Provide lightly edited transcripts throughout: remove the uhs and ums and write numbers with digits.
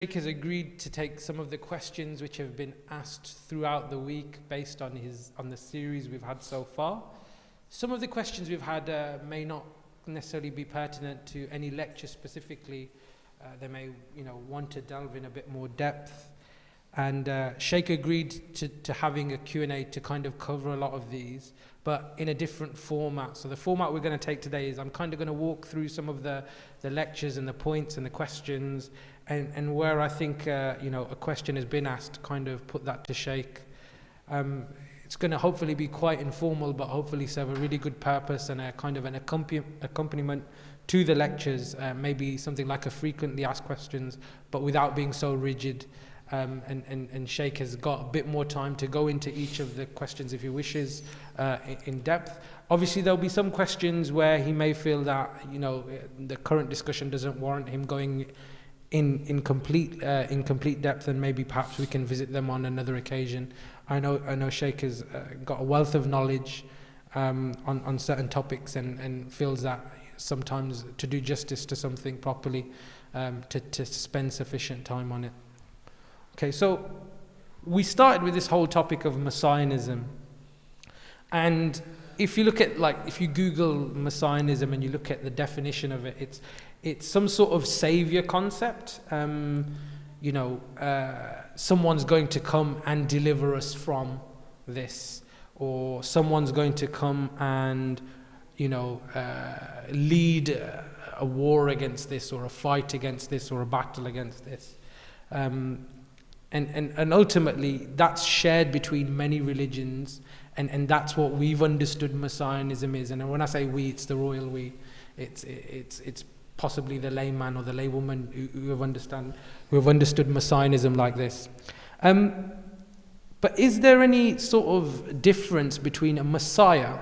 Shaykh has agreed to take some of the questions which have been asked throughout the week based on the series we've had so far. Some of the questions we've had may not necessarily be pertinent to any lecture specifically. They may, want to delve in a bit more depth. And Shaykh agreed to having a Q&A to kind of cover a lot of these, but in a different format. So the format we're going to take today is I'm kind of going to walk through some of the lectures and the points and the questions, and where I think a question has been asked, kind of put that to Shaykh. It's going to hopefully be quite informal, but hopefully serve a really good purpose and a kind of an accompaniment to the lectures. Maybe something like a frequently asked questions, but without being so rigid. And Shaykh has got a bit more time to go into each of the questions if he wishes in depth. Obviously there'll be some questions where he may feel that the current discussion doesn't warrant him going in complete depth, and maybe perhaps we can visit them on another occasion. I know Shaykh has got a wealth of knowledge on certain topics, and feels that sometimes to do justice to something properly, to spend sufficient time on it. Okay, so we started with this whole topic of messianism, and if you look at, if you Google messianism and you look at the definition of it, it's some sort of savior concept. Someone's going to come and deliver us from this, or someone's going to come and lead a war against this, or a fight against this, or a battle against this. And ultimately that's shared between many religions, and that's what we've understood messianism is. And when I say we, it's the royal we. It's possibly the layman or the laywoman who have understood messianism like this. But is there any sort of difference between a messiah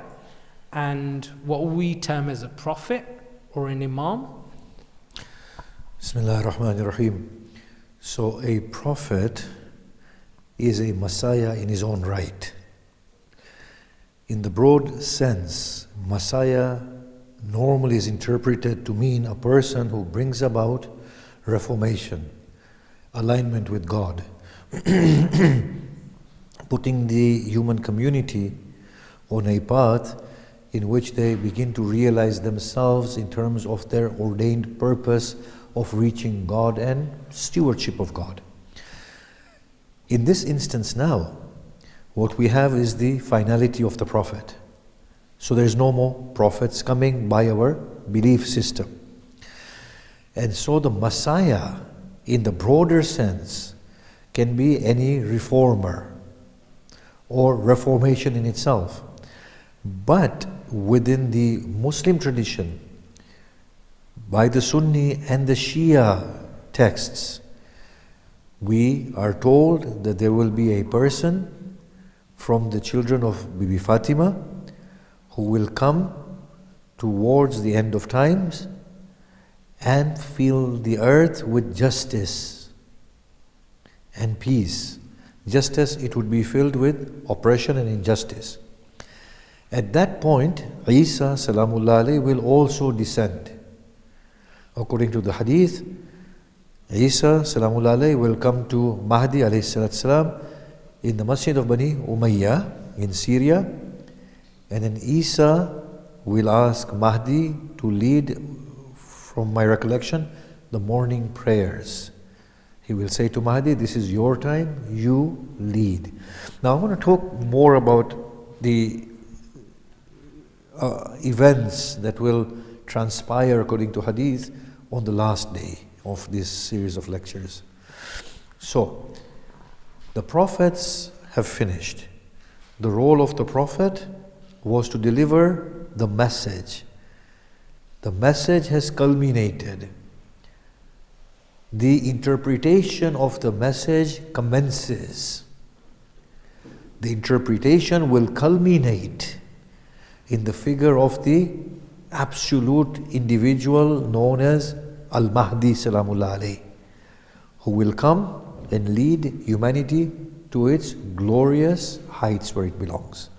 and what we term as a prophet or an imam? Bismillah ar-Rahman ar-Rahim. So a prophet is a messiah in his own right. In the broad sense, messiah normally is interpreted to mean a person who brings about reformation, alignment with God, putting the human community on a path in which they begin to realize themselves in terms of their ordained purpose of reaching God and stewardship of God. In this instance now, what we have is the finality of the prophet. So there is no more prophets coming by our belief system. And so the Messiah, in the broader sense, can be any reformer or reformation in itself. But within the Muslim tradition, by the Sunni and the Shia texts, we are told that there will be a person from the children of Bibi Fatima who will come towards the end of times and fill the earth with justice and peace, just as it would be filled with oppression and injustice. At that point, Isa Salamullah alayhi will also descend. According to the hadith, Isa Salamullah alayhi will come to Mahdi alayhi salam in the Masjid of Bani Umayyah in Syria, and then Isa will ask Mahdi to lead, from my recollection, the morning prayers. He will say to Mahdi, this is your time, you lead. Now I want to talk more about the events that will transpire according to hadith on the last day of this series of lectures. So, the prophets have finished. The role of the prophet was to deliver the message. The message has culminated. The interpretation of the message commences. The interpretation will culminate in the figure of the absolute individual known as Al-Mahdi Salamullah alayhi, who will come and lead humanity to its glorious heights where it belongs.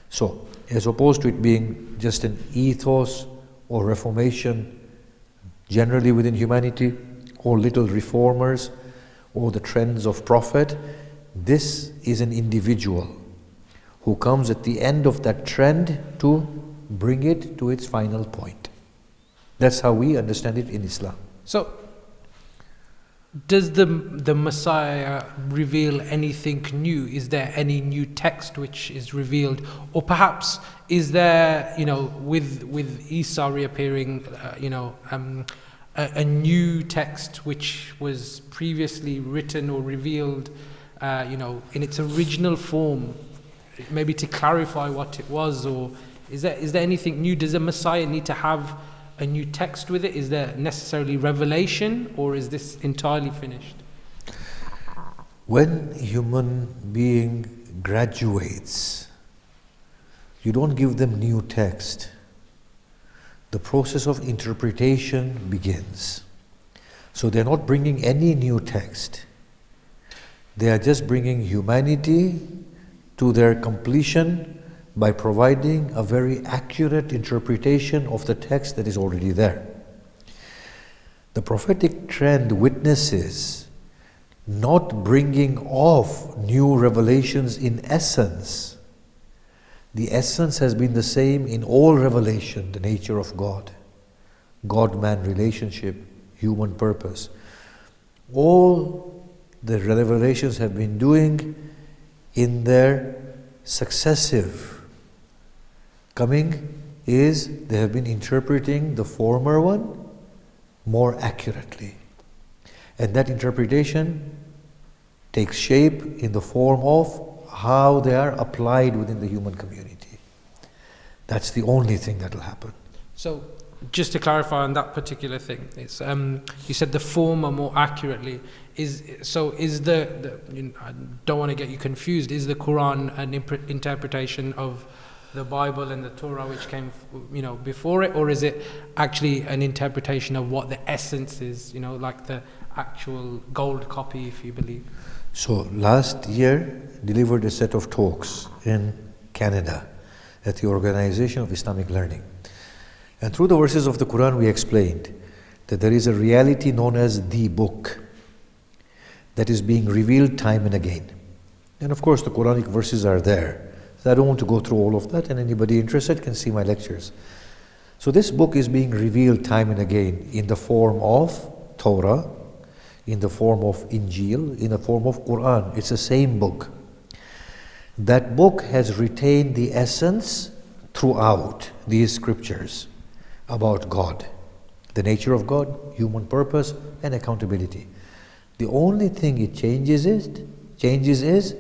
So, as opposed to it being just an ethos or reformation generally within humanity, or little reformers, or the trends of Prophet. This is an individual who comes at the end of that trend to bring it to its final point. That's how we understand it in Islam. So, does the Messiah reveal anything new? Is there any new text which is revealed? Or perhaps is there, with Isa reappearing, a new text which was previously written or revealed, in its original form, maybe to clarify what it was? Or is there anything new? Does the Messiah need to have a new text with it? Is there necessarily revelation, or is this entirely finished? When human being graduates, you don't give them new text. The process of interpretation begins. So they're not bringing any new text. They are just bringing humanity to their completion by providing a very accurate interpretation of the text that is already there. The prophetic trend witnesses not bringing of new revelations in essence. The essence has been the same in all revelation, the nature of God, God-man relationship, human purpose. All the revelations have been doing in their successive coming is they have been interpreting the former one more accurately. And that interpretation takes shape in the form of how they are applied within the human community. That's the only thing that will happen. So, just to clarify on that particular thing, it's you said the former more accurately. I don't want to get you confused. Is the Quran an interpretation of the Bible and the Torah which came, before it, or is it actually an interpretation of what the essence is? Like the actual gold copy, if you believe. So last year, delivered a set of talks in Canada at the Organization of Islamic Learning, and through the verses of the Quran, we explained that there is a reality known as the book that is being revealed time and again. And of course, the Quranic verses are there. I don't want to go through all of that, and anybody interested can see my lectures. So this book is being revealed time and again in the form of Torah, in the form of Injil, in the form of Quran. It's the same book. That book has retained the essence throughout these scriptures about God, the nature of God, human purpose, and accountability. The only thing it changes is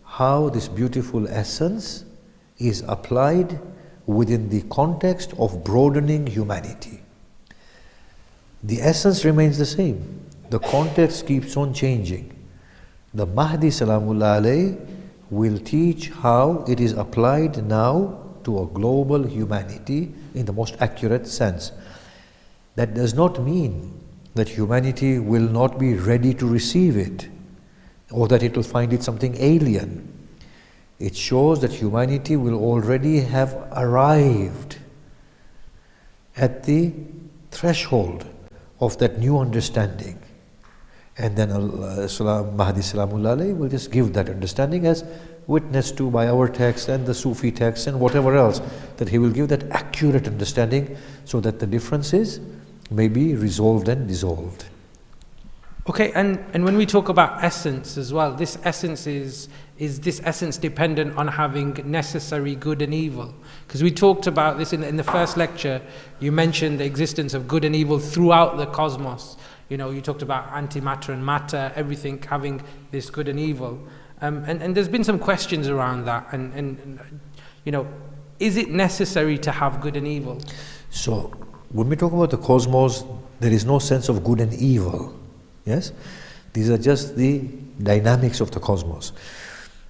how this beautiful essence is applied within the context of broadening humanity. The essence remains the same. The context keeps on changing. The Mahdi Salamullah alayhi will teach how it is applied now to a global humanity in the most accurate sense. That does not mean that humanity will not be ready to receive it, or that it will find it something alien. It shows that humanity will already have arrived at the threshold of that new understanding. And then Mahdi Salamullah alayhi will just give that understanding as witnessed to by our text and the Sufi text and whatever else, that he will give that accurate understanding so that the differences may be resolved and dissolved. Okay, and when we talk about essence as well, this essence is this essence dependent on having necessary good and evil? Because we talked about this in the first lecture. You mentioned the existence of good and evil throughout the cosmos. You talked about antimatter and matter, everything having this good and evil. And there's been some questions around that. And is it necessary to have good and evil? So, when we talk about the cosmos, there is no sense of good and evil. Yes? These are just the dynamics of the cosmos.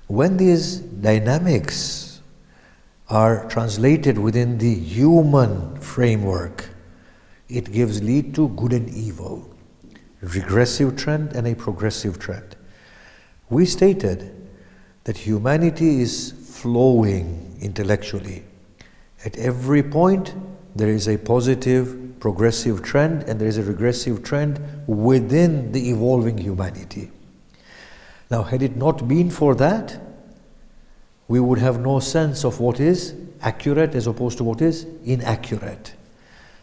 When these dynamics are translated within the human framework, it gives lead to good and evil, regressive trend and a progressive trend. We stated that humanity is flowing intellectually. At every point, there is a positive, progressive trend, and there is a regressive trend within the evolving humanity. Now, had it not been for that, we would have no sense of what is accurate as opposed to what is inaccurate.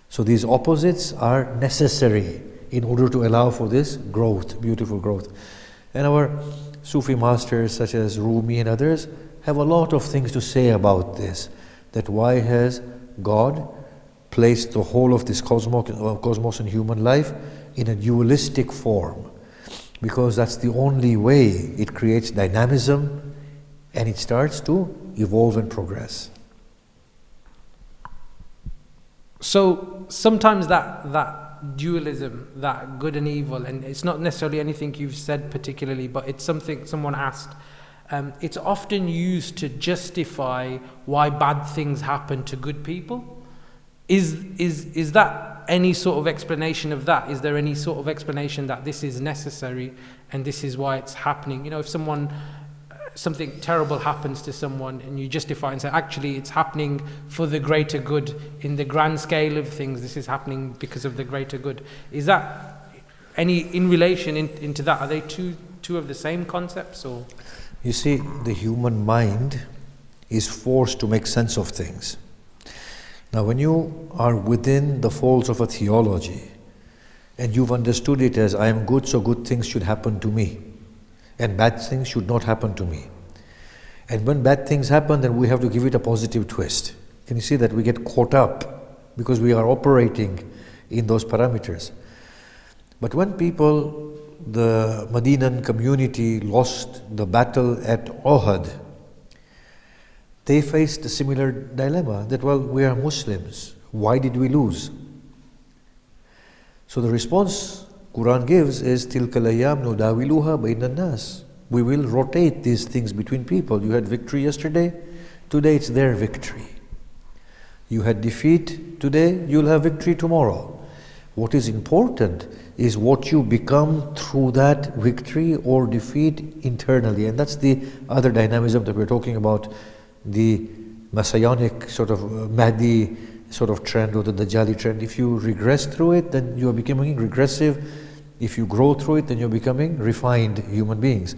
So these opposites are necessary in order to allow for this growth, beautiful growth. And our Sufi masters such as Rumi and others have a lot of things to say about this, that why has God placed the whole of this cosmos and human life in a dualistic form? Because that's the only way it creates dynamism and it starts to evolve and progress. So sometimes that dualism, that good and evil, and it's not necessarily anything you've said particularly, but it's something someone asked. It's often used to justify why bad things happen to good people. Is that any sort of explanation of that? Is there any sort of explanation that this is necessary and this is why it's happening? You know, if something terrible happens to someone and you justify and say, actually it's happening for the greater good in the grand scale of things, this is happening because of the greater good. Is that any in relation into that? Are they two of the same concepts? Or you see, the human mind is forced to make sense of things. Now, when you are within the folds of a theology and you've understood it as I am good, so good things should happen to me, and bad things should not happen to me. And when bad things happen, then we have to give it a positive twist. Can you see that we get caught up because we are operating in those parameters? But when people, the Medinan community, lost the battle at Uhud, they faced a similar dilemma that, well, we are Muslims. Why did we lose? So the response Quran gives is tilka al-ayyam nudawiluha bayna an-nas. We will rotate these things between people. You had victory yesterday, today it's their victory. You had defeat today, you'll have victory tomorrow. What is important is what you become through that victory or defeat internally, and that's the other dynamism that we're talking about, the messianic sort of Mahdi sort of trend or the Dajjali trend. If you regress through it, then you are becoming regressive. If you grow through it, then you're becoming refined human beings.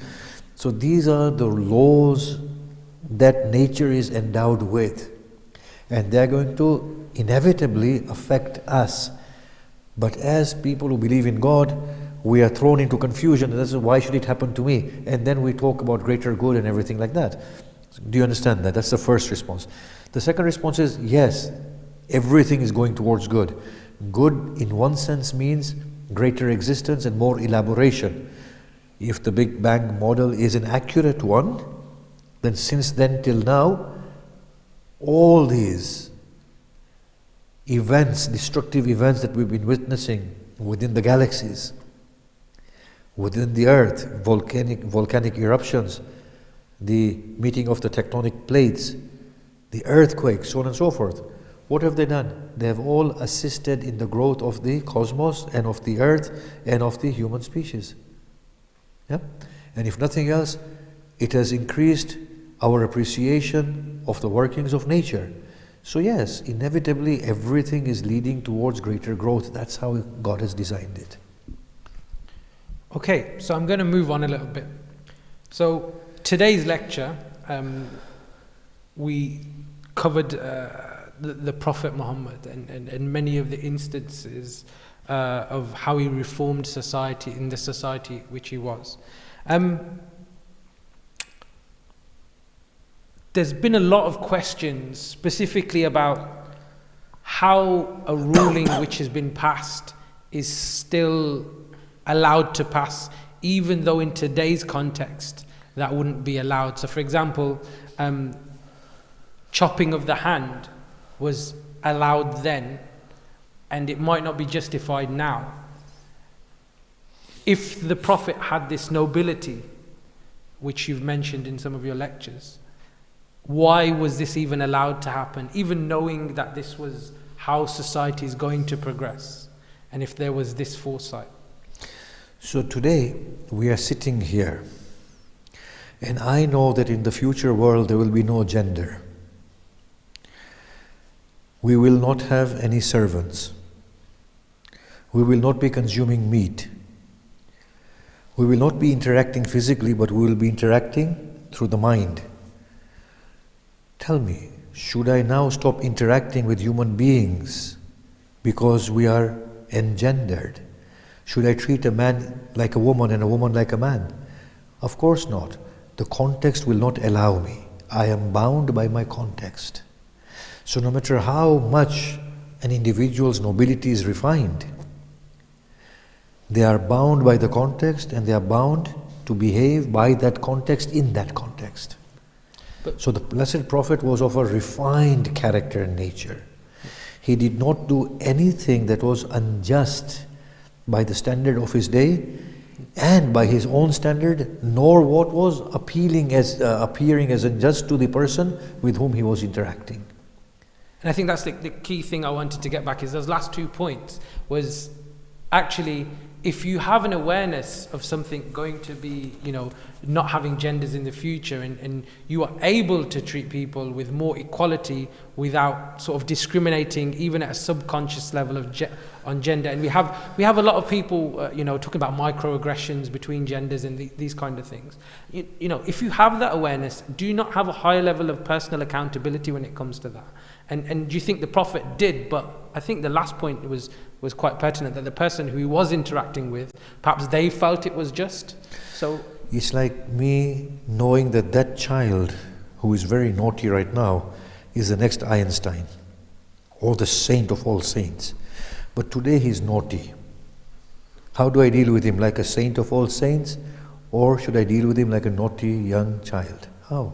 So these are the laws that nature is endowed with, and they're going to inevitably affect us. But as people who believe in God, we are thrown into confusion. That's why should it happen to me? And then we talk about greater good and everything like that. Do you understand that? That's the first response. The second response is, yes, everything is going towards good. Good in one sense means greater existence and more elaboration. If the Big Bang model is an accurate one, then since then till now, all these events, destructive events that we've been witnessing within the galaxies, within the earth, volcanic eruptions, the meeting of the tectonic plates, the earthquakes, so on and so forth. What have they done? They have all assisted in the growth of the cosmos and of the earth and of the human species. Yeah? And if nothing else, it has increased our appreciation of the workings of nature. So yes, inevitably everything is leading towards greater growth. That's how God has designed it. Okay, so I'm going to move on a little bit. So today's lecture, we covered the Prophet Muhammad and many of the instances of how he reformed society in the society which he was. There's been a lot of questions specifically about how a ruling which has been passed is still allowed to pass, even though in today's context that wouldn't be allowed. So for example, chopping of the hand was allowed then, and it might not be justified now. If the Prophet had this nobility, which you've mentioned in some of your lectures, why was this even allowed to happen, even knowing that this was how society is going to progress, and if there was this foresight? So today we are sitting here, and I know that in the future world there will be no gender. We will not have any servants. We will not be consuming meat. We will not be interacting physically, but we will be interacting through the mind. Tell me, should I now stop interacting with human beings because we are engendered? Should I treat a man like a woman and a woman like a man? Of course not. The context will not allow me. I am bound by my context. So no matter how much an individual's nobility is refined, they are bound by the context, and they are bound to behave by that context in that context. So the Blessed Prophet was of a refined character and nature. He did not do anything that was unjust by the standard of his day and by his own standard, nor what was appearing as unjust to the person with whom he was interacting. And I think that's the key thing I wanted to get back, is those last 2 points was actually, if you have an awareness of something going to be, not having genders in the future, and you are able to treat people with more equality without sort of discriminating even at a subconscious level on gender. And we have a lot of people talking about microaggressions between genders and these kind of things. If you have that awareness, do you not have a higher level of personal accountability when it comes to that? And do you think the Prophet did? But I think the last point was quite pertinent, that the person who he was interacting with, perhaps they felt it was just. So it's like me knowing that child who is very naughty right now is the next Einstein or the saint of all saints. But today he's naughty. How do I deal with him? Like a saint of all saints? Or should I deal with him like a naughty young child? How?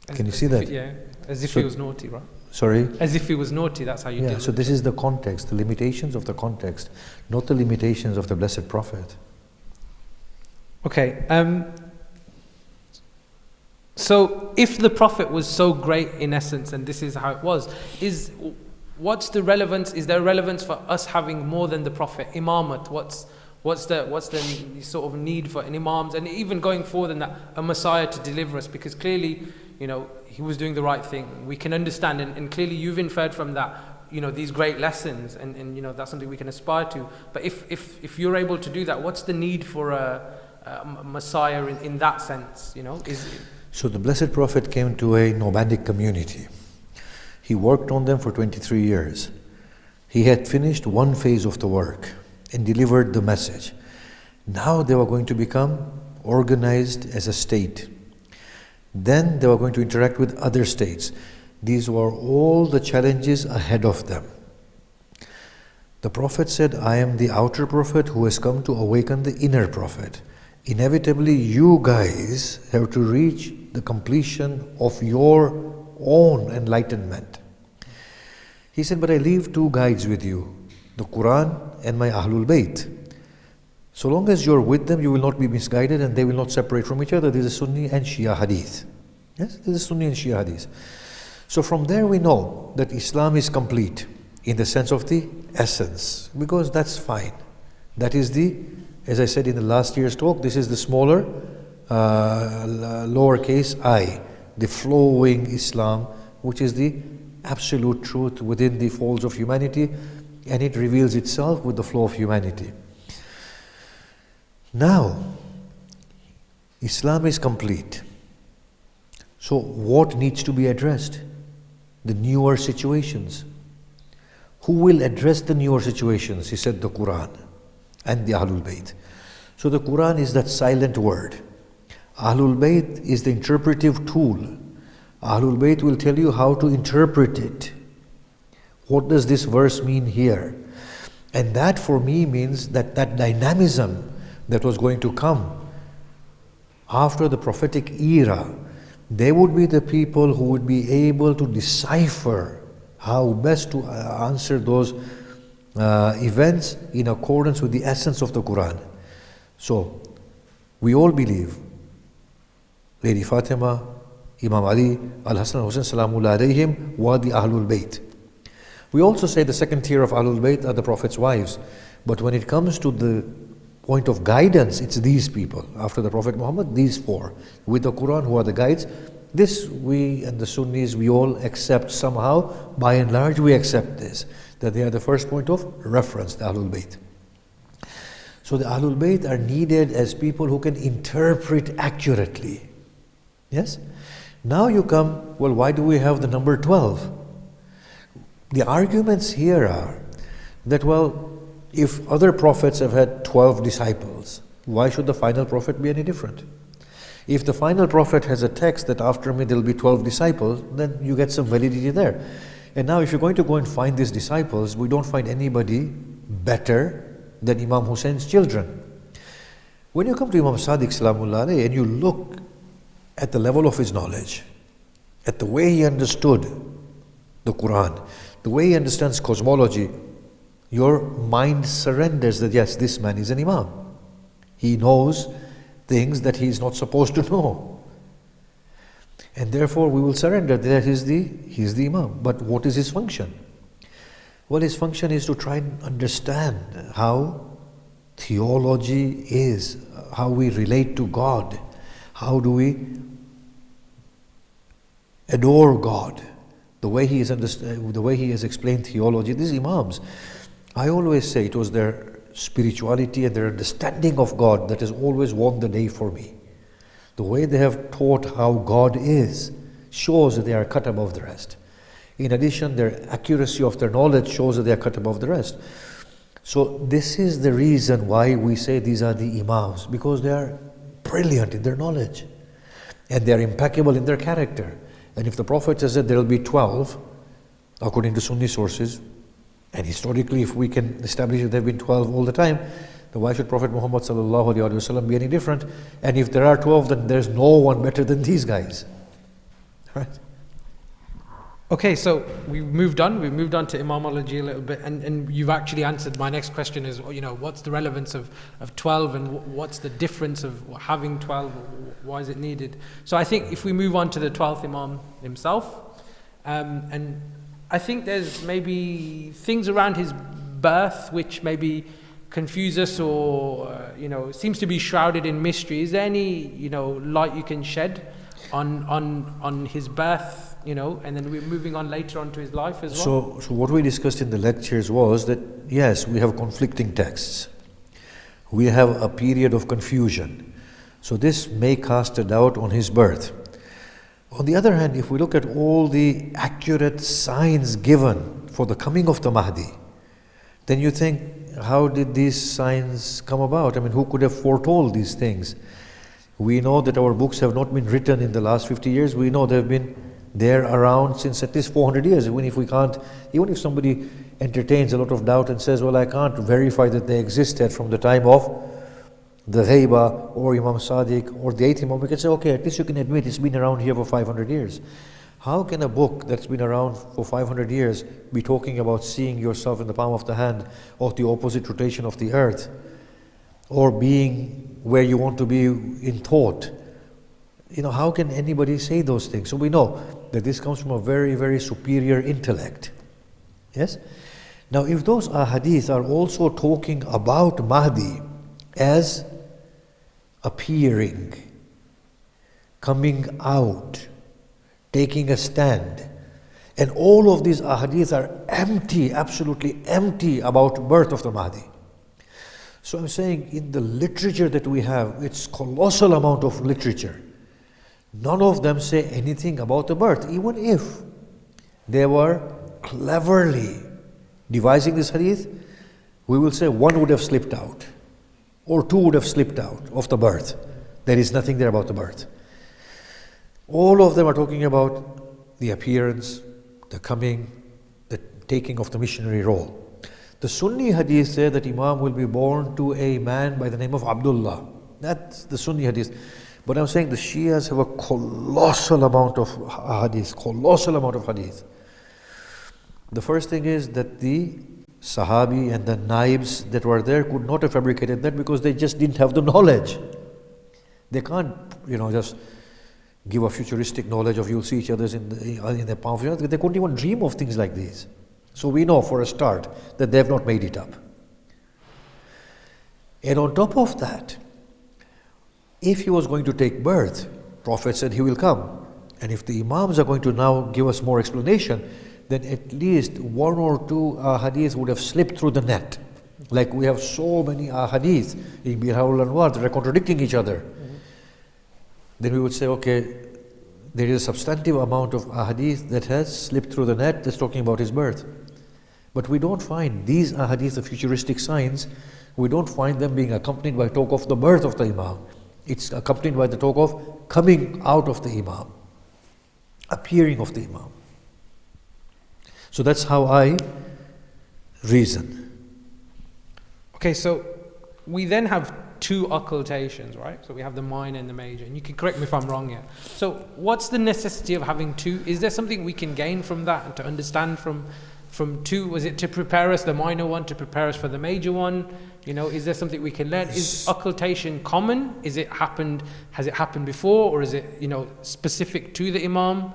Can you see that? Yeah, as if he was naughty, right? Sorry? As if he was naughty, that's how you deal with it. So this is the context, the limitations of the context, not the limitations of the Blessed Prophet. Okay, so if the Prophet was so great in essence, and this is how it was, what's the relevance? Is there relevance for us having more than the Prophet? Imamat, what's the sort of need for an Imams, and even going forward in that, a Messiah to deliver us? Because clearly, he was doing the right thing. We can understand, and clearly you've inferred from that, these great lessons, and that's something we can aspire to. But if you're able to do that, what's the need for a Messiah in that sense? So the Blessed Prophet came to a nomadic community. He worked on them for 23 years. He had finished one phase of the work and delivered the message. Now they were going to become organized as a state. Then they were going to interact with other states. These were all the challenges ahead of them. The Prophet said, I am the outer prophet who has come to awaken the inner prophet. Inevitably, you guys have to reach the completion of your own enlightenment. He said, but I leave two guides with you, the Quran and my Ahlul Bayt. So long as you're with them, you will not be misguided, and they will not separate from each other. There's a Sunni and Shia hadith. Yes, there's a Sunni and Shia hadith. So from there we know that Islam is complete in the sense of the essence, because that's fine. That is as I said in the last year's talk, this is the smaller, lowercase I, the flowing Islam, which is the absolute truth within the folds of humanity, and it reveals itself with the flow of humanity. Now, Islam is complete. So what needs to be addressed? The newer situations. Who will address the newer situations? He said the Quran and the Ahlul Bayt. So the Quran is that silent word. Ahlul Bayt is the interpretive tool. Ahlul Bayt will tell you how to interpret it. What does this verse mean here? And that for me means that dynamism that was going to come after the prophetic era, they would be the people who would be able to decipher how best to answer those events in accordance with the essence of the Quran. So, we all believe Lady Fatima, Imam Ali, Al-Hasan al-Hussein, Salamullah alayhim, wa the Ahlul Bayt. We also say the second tier of Ahlul Bayt are the Prophet's wives. But when it comes to the point of guidance, it's these people. After the Prophet Muhammad, these four. With the Quran, who are the guides. This, we and the Sunnis, we all accept somehow. By and large, we accept this. That they are the first point of reference, the Ahlul Bayt. So the Ahlul Bayt are needed as people who can interpret accurately. Yes? Now you come, well, why do we have the number 12? The arguments here are that, well, if other prophets have had 12 disciples, why should the final prophet be any different? If the final prophet has a text that after me there will be 12 disciples, then you get some validity there. And now if you're going to go and find these disciples, we don't find anybody better than Imam Hussein's children. When you come to Imam Sadiq Salamullah alayhi and you look at the level of his knowledge, at the way he understood the Quran, the way he understands cosmology, your mind surrenders that yes, this man is an Imam. He knows things that he is not supposed to know. And therefore we will surrender that he is the Imam. But what is his function? Well, his function is to try and understand how theology is, how we relate to God, how do we adore God, the way he has explained theology. These Imams, I always say it was their spirituality and their understanding of God that has always won the day for me. The way they have taught how God is shows that they are cut above the rest. In addition, their accuracy of their knowledge shows that they are cut above the rest. So this is the reason why we say these are the Imams, because they are brilliant in their knowledge and they are impeccable in their character. And if the Prophet says that there will be 12, according to Sunni sources, and historically if we can establish that there have been 12 all the time, then why should Prophet Muhammad sallallahu alaihi wasallam be any different? And if there are 12, then there's no one better than these guys. Right? Okay, so we've moved on to Imamology a little bit, and you've actually answered my next question is, what's the relevance of 12 and what's the difference of having 12, why is it needed? So I think if we move on to the 12th Imam himself, and I think there's maybe things around his birth which maybe confuse us or, seems to be shrouded in mystery. Is there any, light you can shed on his birth? And then we're moving on later on to his life as well. So what we discussed in the lectures was that, yes, we have conflicting texts. We have a period of confusion. So this may cast a doubt on his birth. On the other hand, if we look at all the accurate signs given for the coming of the Mahdi, then you think, how did these signs come about? I mean, who could have foretold these things? We know that our books have not been written in the last 50 years. We know they have been there around since at least 400 years. Even if somebody entertains a lot of doubt and says, well, I can't verify that they existed from the time of the Ghaiba or Imam Sadiq or the 8th Imam, we can say, okay, at least you can admit it's been around here for 500 years. How can a book that's been around for 500 years be talking about seeing yourself in the palm of the hand or the opposite rotation of the earth or being where you want to be in thought? How can anybody say those things? So we know that this comes from a very, very superior intellect. Yes? Now, if those ahadith are also talking about Mahdi as appearing, coming out, taking a stand, and all of these ahadith are empty, absolutely empty about birth of the Mahdi. So I'm saying in the literature that we have, it's colossal amount of literature. None of them say anything about the birth, even if they were cleverly devising this hadith. We will say one would have slipped out, or two would have slipped out of the birth. There is nothing there about the birth. All of them are talking about the appearance, the coming, the taking of the missionary role. The Sunni hadith say that Imam will be born to a man by the name of Abdullah. That's the Sunni hadith. But I'm saying the Shias have a colossal amount of hadith. The first thing is that the Sahabi and the Naibs that were there could not have fabricated that because they just didn't have the knowledge. They can't, just give a futuristic knowledge of you'll see each other in the palm of your hand. They couldn't even dream of things like these. So we know for a start that they have not made it up. And on top of that, if he was going to take birth, Prophet said he will come. And if the Imams are going to now give us more explanation, then at least one or two hadiths would have slipped through the net. Like we have so many ahadith in Biharul Anwar that are contradicting each other. Then we would say, okay, there is a substantive amount of ahadith that has slipped through the net that's talking about his birth. But we don't find these ahadith, the futuristic signs, we don't find them being accompanied by talk of the birth of the Imam. It's accompanied by the talk of coming out of the Imam, appearing of the Imam. So that's how I reason. Okay, so we then have two occultations, right? So we have the minor and the major, and you can correct me if I'm wrong here. So what's the necessity of having two? Is there something we can gain from that and to understand from two? Was it to prepare us, the minor one, to prepare us for the major one? You know, is there something we can learn? Is occultation common? Has it happened before, or is it, you know, specific to the Imam?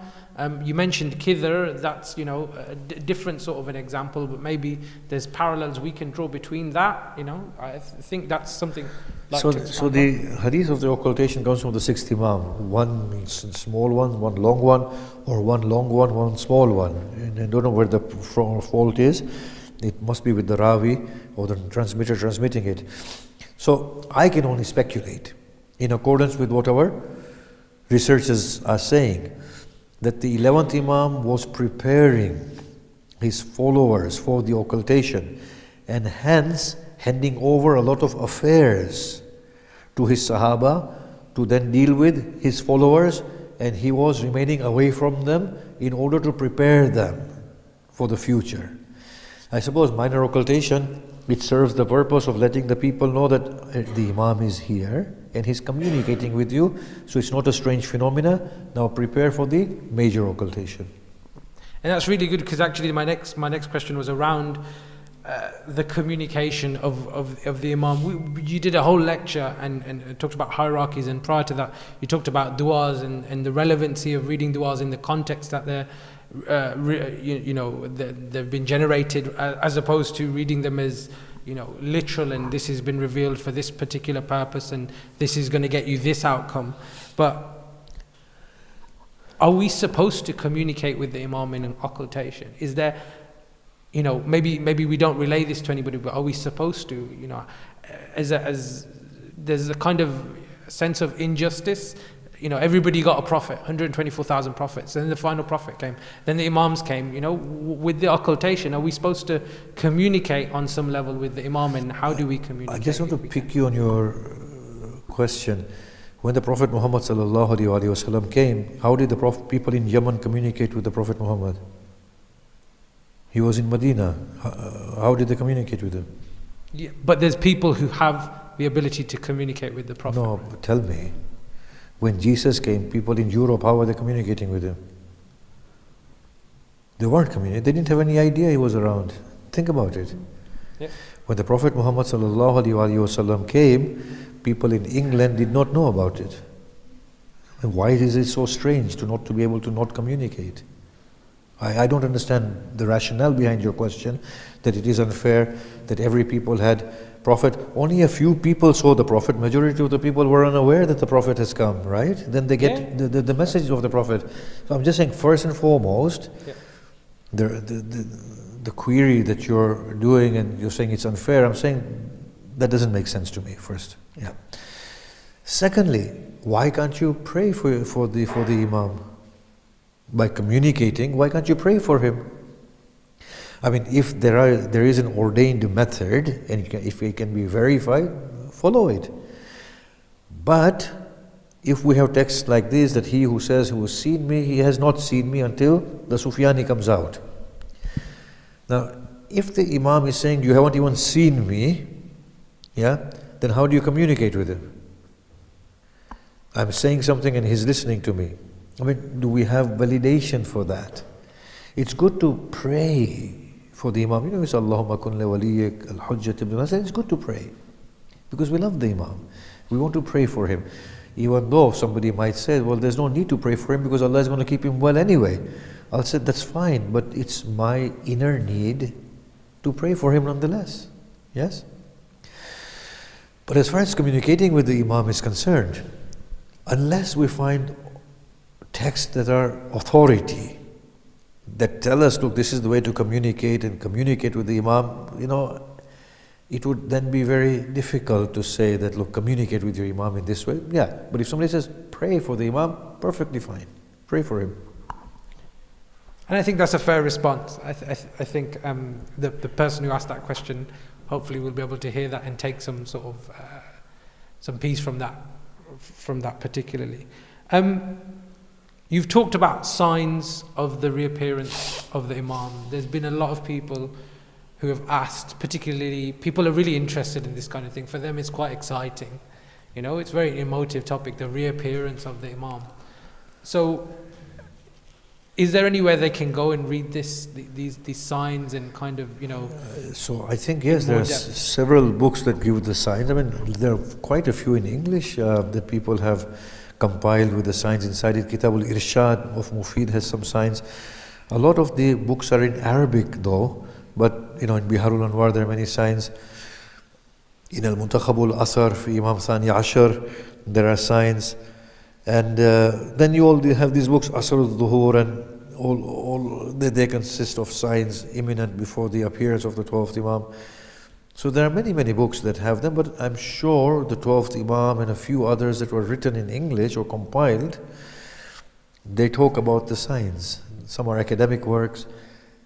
You mentioned Khidr, that's, you know, a different sort of an example, but maybe there's parallels we can draw between that, you know. I think that's something like So the hadith of the occultation comes from the sixth Imam. One small one long one, or one long one small one. And I don't know where the fault is. It must be with the Rawi or the transmitter transmitting it. So I can only speculate in accordance with what our researchers are saying, that the 11th Imam was preparing his followers for the occultation, and hence handing over a lot of affairs to his Sahaba to then deal with his followers, and he was remaining away from them in order to prepare them for the future. I suppose minor occultation, it serves the purpose of letting the people know that the Imam is here and he's communicating with you, so it's not a strange phenomena. Now prepare for the major occultation. And that's really good, because actually my next question was around the communication of the Imam. You did a whole lecture and talked about hierarchies, and prior to that you talked about du'as and the relevancy of reading du'as in the context that they're they've been generated, as opposed to reading them as, you know, literal, and this has been revealed for this particular purpose and this is going to get you this outcome. But are we supposed to communicate with the Imam in an occultation? Is there, you know, maybe we don't relay this to anybody, but are we supposed to, you know, as there's a kind of sense of injustice. You know, everybody got a prophet, 124,000 prophets, and then the final prophet came, then the Imams came. You know, with the occultation, are we supposed to communicate on some level with the Imam, and how do we communicate? I just want to pick you on your question. When the Prophet Muhammad sallallahu alaihi wasallam came, how did the people in Yemen communicate with the Prophet Muhammad? He was in Medina. How did they communicate with him? Yeah, but there's people who have the ability to communicate with the Prophet. No, but tell me. When Jesus came, people in Europe, how were they communicating with him? They weren't communicating. They didn't have any idea he was around. Think about it. Yeah. When the Prophet Muhammad sallallahu alaihi wasallam came, people in England did not know about it. And why is it so strange to be able to not communicate? I don't understand the rationale behind your question, that it is unfair that every people had Prophet. Only a few people saw the Prophet. Majority of the people were unaware that the Prophet has come, right? Then they get the message of the Prophet. So I'm just saying, first and foremost, the query that you're doing and you're saying it's unfair, I'm saying that doesn't make sense to me, first. Yeah. Secondly, why can't you pray for the Imam? By communicating, why can't you pray for him? I mean, if there is an ordained method, and if it can be verified, follow it. But if we have texts like this, that he who says who has seen me, he has not seen me until the Sufyani comes out. Now, if the Imam is saying you haven't even seen me, then how do you communicate with him? I'm saying something and he's listening to me. I mean, do we have validation for that? It's good to pray for the Imam. You know, it's Allahumma kun li waliyik al-hujjat ibn Nasr. It's good to pray because we love the Imam. We want to pray for him. Even though somebody might say, well, there's no need to pray for him because Allah is going to keep him well anyway. I'll say, that's fine, but it's my inner need to pray for him nonetheless. Yes? But as far as communicating with the Imam is concerned, unless we find texts that are authority, that tell us, look, this is the way to communicate and communicate with the Imam, you know, it would then be very difficult to say that, look, communicate with your Imam in this way. Yeah, but if somebody says, pray for the Imam, perfectly fine. Pray for him. And I think that's a fair response. I think the person who asked that question hopefully will be able to hear that and take some sort of some peace from that particularly. You've talked about signs of the reappearance of the Imam. There's been a lot of people who have asked, particularly people are really interested in this kind of thing. For them it's quite exciting. You know, it's a very emotive topic, the reappearance of the Imam. So is there anywhere they can go and read these signs and kind of, you know? So I think, yes, there are several books that give the signs. I mean, there are quite a few in English that people have compiled with the signs inside it. Kitab al-Irshad of Mufid has some signs. A lot of the books are in Arabic though, but you know, in Biharul Anwar there are many signs. In Al-Muntakhab al-Asar fi Imam Thani Ashar there are signs. And then you all have these books, Asr al-Dhuhur, and all they consist of signs imminent before the appearance of the 12th Imam. So there are many, many books that have them, but I'm sure the 12th Imam and a few others that were written in English or compiled, they talk about the signs. Some are academic works,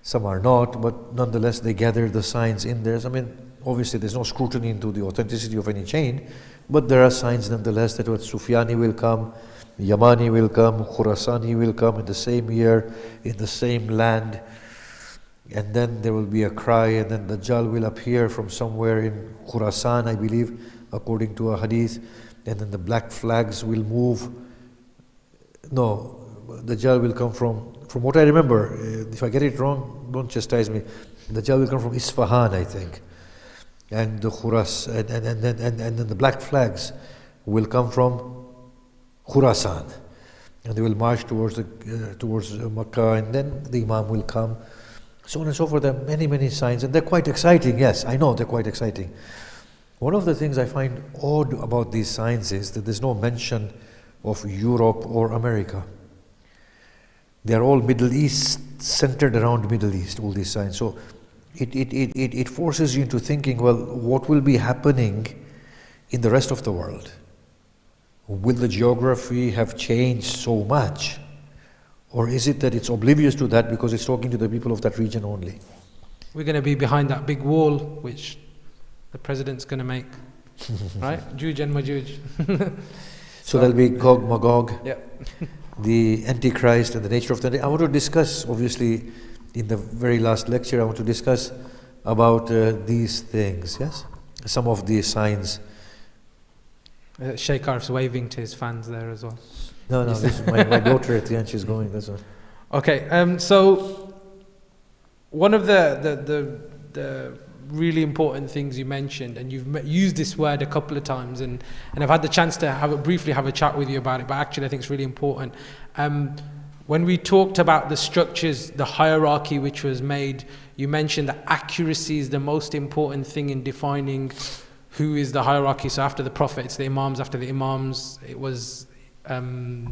some are not, but nonetheless they gather the signs in there. I mean, obviously there's no scrutiny into the authenticity of any chain, but there are signs nonetheless that what Sufyani will come, Yamani will come, Khurasani will come in the same year, in the same land, and then there will be a cry, and then Dajjal will appear from somewhere in Khurasan, I believe, according to a hadith, and then the black flags will move. No, Dajjal will come from what I remember, if I get it wrong, don't chastise me, Dajjal will come from Isfahan, I think, and the Khuras, and then the black flags will come from Khurasan, and they will march towards Makkah, and then the Imam will come, so on and so forth. There are many, many signs, and they're quite exciting. Yes, I know they're quite exciting. One of the things I find odd about these signs is that there's no mention of Europe or America. They're all Middle East, centered around Middle East, all these signs. So it forces you into thinking, well, what will be happening in the rest of the world? Will the geography have changed so much? Or is it that it's oblivious to that because it's talking to the people of that region only? We're going to be behind that big wall which the president's going to make, right? Juj and Majuj. So there'll be Gog, Magog, Yep. the Antichrist and the nature of the... I want to discuss, obviously, in the very last lecture, I want to discuss about these things, yes? Some of the signs. Shaykh Arif's waving to his fans there as well. No, this is my daughter at the end, she's going, that's all. Okay, so one of the really important things you mentioned, and you've used this word a couple of times, and I've had the chance to briefly have a chat with you about it, but actually I think it's really important. When we talked about the structures, the hierarchy which was made, you mentioned that accuracy is the most important thing in defining who is the hierarchy. So after the Prophet, it's the Imams. After the Imams, it was the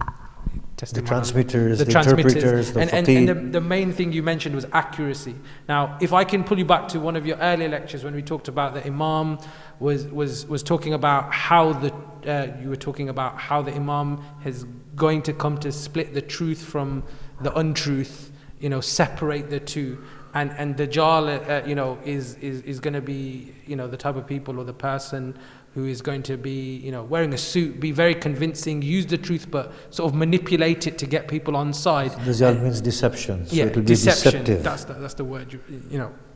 transmitters, the interpreters, the and the main thing you mentioned was accuracy. Now, if I can pull you back to one of your earlier lectures when we talked about the Imam was talking about how you were talking about how the Imam is going to come to split the truth from the untruth, separate the two. And Dajjal, is going to be, the type of people or the person who is going to be, wearing a suit, be very convincing, use the truth, but sort of manipulate it to get people on side. Dajjal means deception. So yeah, it will deception. Be deceptive. That's the word.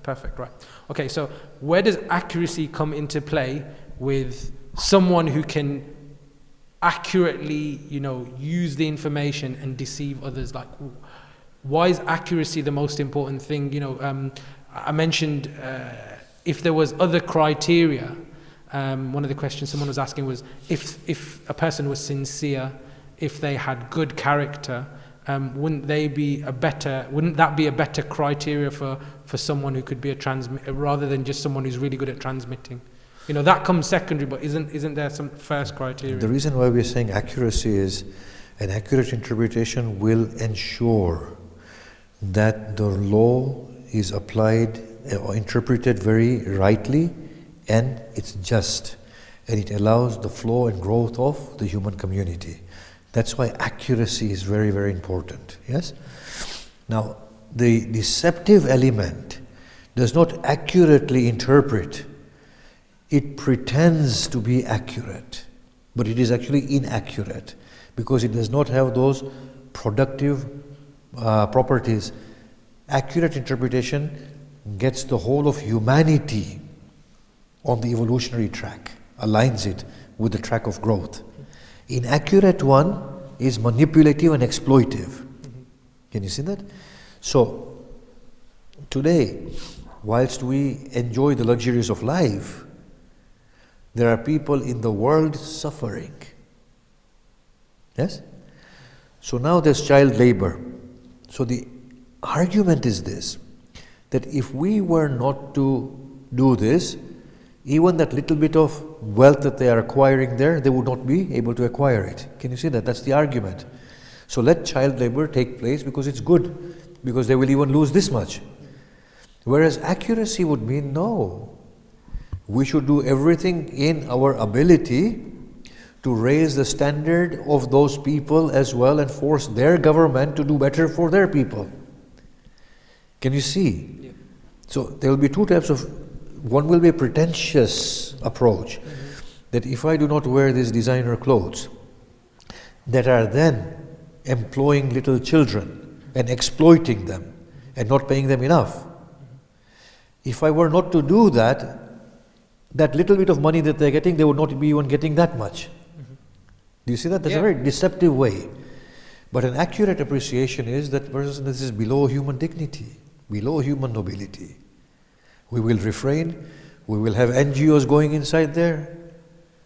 Perfect, right? Okay, so where does accuracy come into play with someone who can accurately, use the information and deceive others? Like, why is accuracy the most important thing? I mentioned if there was other criteria. One of the questions someone was asking was if a person was sincere, if they had good character, wouldn't that be a better criteria for someone who could be a transmitter rather than just someone who's really good at transmitting? That comes secondary, but isn't there some first criteria? The reason why we're saying accuracy is an accurate interpretation will ensure that the law is applied or interpreted very rightly and it's just, and it allows the flow and growth of the human community. That's why accuracy is very, very important. Yes? Now, the deceptive element does not accurately interpret. It pretends to be accurate, but it is actually inaccurate because it does not have those productive properties. Accurate interpretation gets the whole of humanity on the evolutionary track, aligns it with the track of growth. Inaccurate one is manipulative and exploitive. Can you see that? So, today, whilst we enjoy the luxuries of life, there are people in the world suffering. Yes? So now there's child labor. So the argument is this, that if we were not to do this, even that little bit of wealth that they are acquiring there, they would not be able to acquire it. Can you see that? That's the argument. So let child labor take place because it's good, because they will even lose this much. Whereas accuracy would mean no. We should do everything in our ability to raise the standard of those people as well and force their government to do better for their people. Can you see? Yeah. So there will be two types of, one will be a pretentious approach, that if I do not wear these designer clothes, that are then employing little children and exploiting them and not paying them enough. If I were not to do that, that little bit of money that they're getting, they would not be even getting that much. Do you see that? That's a very deceptive way. But an accurate appreciation is that this is below human dignity, below human nobility. We will refrain, we will have NGOs going inside there,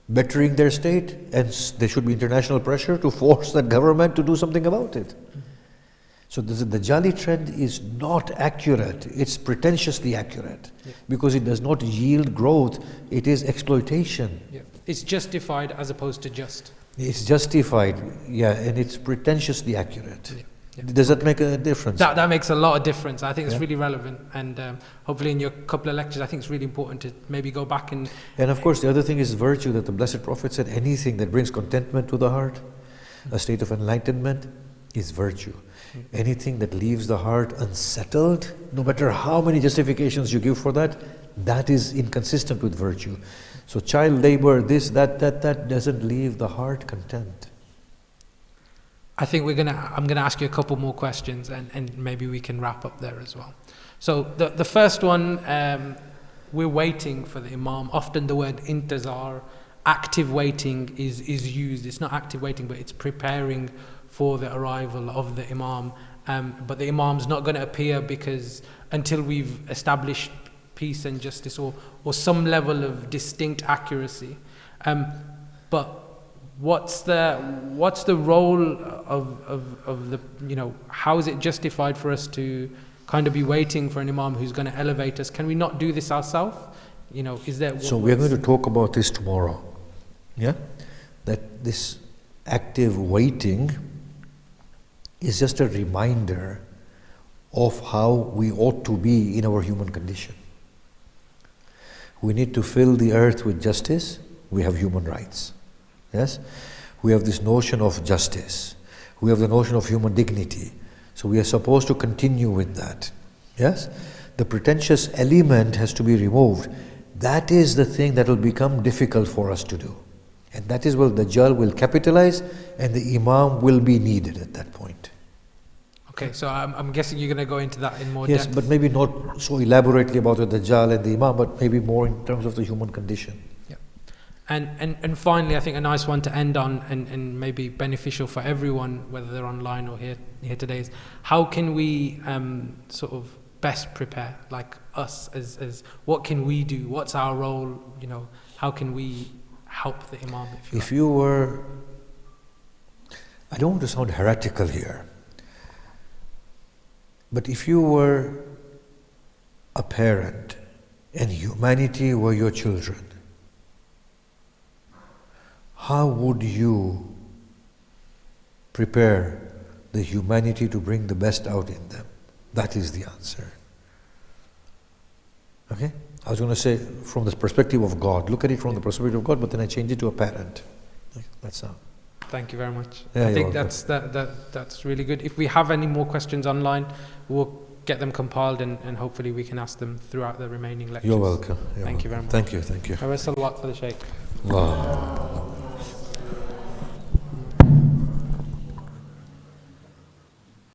bettering their state, and there should be international pressure to force that government to do something about it. So the Jali trend is not accurate, it's pretentiously accurate, because it does not yield growth, it is exploitation. It's justified as opposed to just. It's justified, and it's pretentiously accurate. Does that make a difference? That makes a lot of difference. I think it's really relevant, and hopefully in your couple of lectures I think it's really important to maybe go back and... And of course the other thing is virtue, that the Blessed Prophet said anything that brings contentment to the heart, a state of enlightenment, is virtue. Anything that leaves the heart unsettled, no matter how many justifications you give for that, that is inconsistent with virtue. So child labor, this, that doesn't leave the heart content. I think I'm gonna ask you a couple more questions, and maybe we can wrap up there as well. So the first one, we're waiting for the Imam. Often the word intizar, active waiting, is used. It's not active waiting, but it's preparing for the arrival of the Imam. But the Imam's not going to appear because until we've established peace and justice, or some level of distinct accuracy. But what's the role of the, how is it justified for us to kind of be waiting for an Imam who's going to elevate us? Can we not do this ourselves? Is there... So we're going to talk about this tomorrow. Yeah? That this active waiting is just a reminder of how we ought to be in our human condition. We need to fill the earth with justice. We have human rights. Yes? We have this notion of justice. We have the notion of human dignity. So we are supposed to continue with that. Yes? The pretentious element has to be removed. That is the thing that will become difficult for us to do. And that is where the Dajjal will capitalize and the Imam will be needed at that point. Okay, so I'm guessing you're going to go into that in more depth. Yes, but maybe not so elaborately about the Dajjal and the Imam, but maybe more in terms of the human condition. Yeah. And finally, I think a nice one to end on, and maybe beneficial for everyone, whether they're online or here today, is how can we sort of best prepare, like us, as what can we do? What's our role? How can we help the Imam, if you were, I don't want to sound heretical here, but if you were a parent and humanity were your children, how would you prepare the humanity to bring the best out in them? That is the answer. Okay? I was going to say from the perspective of God. Look at it from the perspective of God, but then I changed it to a parent. That's how. Thank you very much. Yeah, I think that's really good. If we have any more questions online, we'll get them compiled and hopefully we can ask them throughout the remaining lectures. You're welcome. Thank you very much. Thank you. Salawat for the Shaykh. Wow.